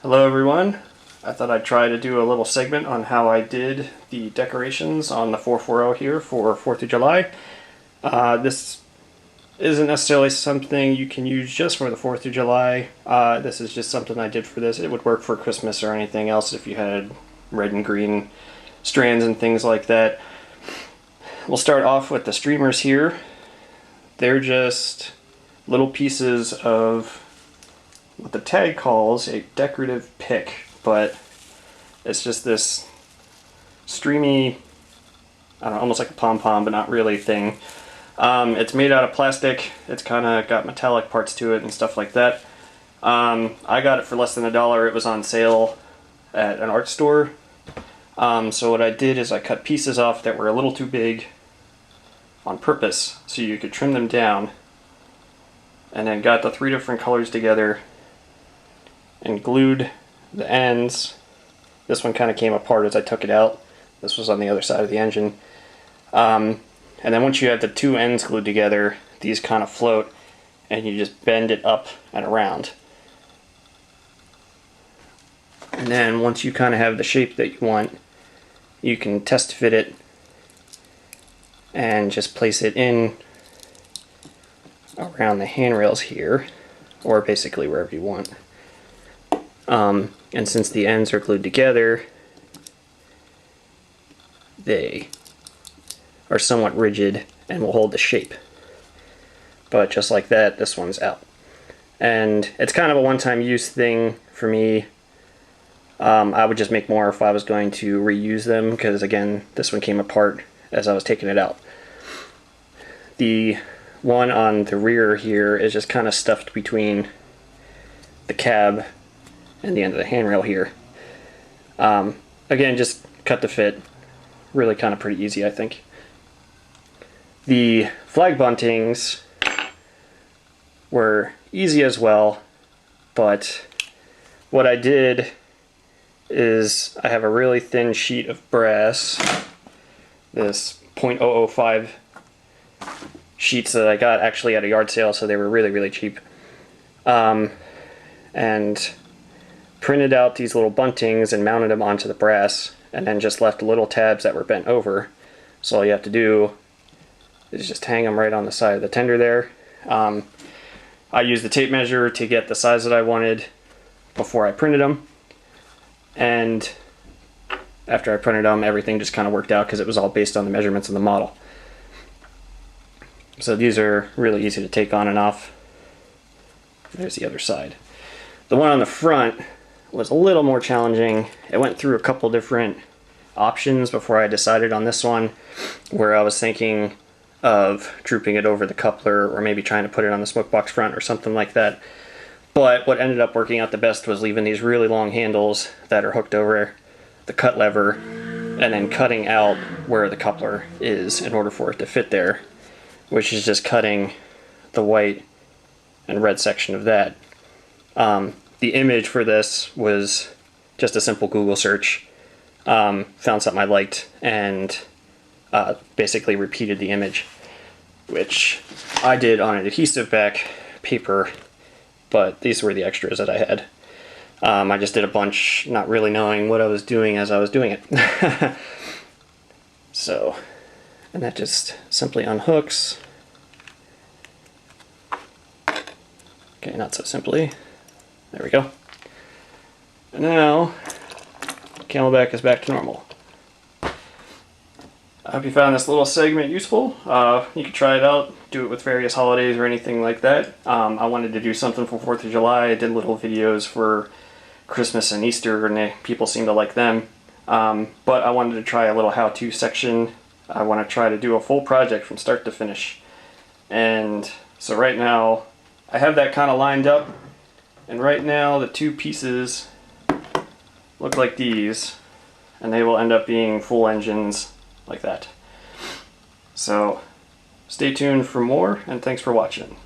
Hello everyone. I thought I'd try to do a little segment on how I did the decorations on the 440 here for 4th of July. This isn't necessarily something you can use just for the 4th of July. This is just something I did for this. It would work for Christmas or anything else if you had red and green strands and things like that. We'll start off with the streamers here. They're just little pieces of what the tag calls a decorative pick, but it's just this streamy, I don't know, almost like a pom-pom, but not really thing. It's made out of plastic. It's kind of got metallic parts to it and stuff like that. I got it for less than $1. It was on sale at an art store. So what I did is I cut pieces off that were a little too big on purpose so you could trim them down, and then got the 3 different colors together and glued the ends. This one kind of came apart as I took it out. This was on the other side of the engine. And then once you have the 2 ends glued together, these kind of float and you just bend it up and around. And then once you kind of have the shape that you want, you can test fit it and just place it in around the handrails here, or basically wherever you want. And since the ends are glued together, they are somewhat rigid and will hold the shape. But just like that, this one's out. And it's kind of a one-time use thing for me. I would just make more if I was going to reuse them, because again, this one came apart as I was taking it out. The one on the rear here is just kind of stuffed between the cab and the end of the handrail here. Again, just cut to fit. Really kind of pretty easy, I think. The flag buntings were easy as well, but what I did is I have a really thin sheet of brass, this .005 sheets that I got actually at a yard sale, so they were really cheap, and printed out these little buntings and mounted them onto the brass, and then just left little tabs that were bent over. So all you have to do is just hang them right on the side of the tender there. I used the tape measure to get the size that I wanted before I printed them, and after I printed them, everything just kind of worked out because it was all based on the measurements of the model. So these are really easy to take on and off. There's the other side. The one on the front was a little more challenging. It went through a couple different options before I decided on this one, where I was thinking of drooping it over the coupler or maybe trying to put it on the smoke box front or something like that. But what ended up working out the best was leaving these really long handles that are hooked over the cut lever and then cutting out where the coupler is in order for it to fit there, which is just cutting the white and red section of that. The image for this was just a simple Google search. Found something I liked and basically repeated the image, which I did on an adhesive back paper, but these were the extras that I had. I just did a bunch, not really knowing what I was doing as I was doing it. So, and that just simply unhooks. Okay, not so simply. There we go. And now, Camelback is back to normal. I hope you found this little segment useful. You can try it out, do it with various holidays or anything like that. I wanted to do something for 4th of July. I did little videos for Christmas and Easter, and people seem to like them. But I wanted to try a little how-to section. I want to try to do a full project from start to finish. And so right now, I have that kind of lined up. And right now, the 2 pieces look like these, and they will end up being full engines like that. So stay tuned for more, and thanks for watching.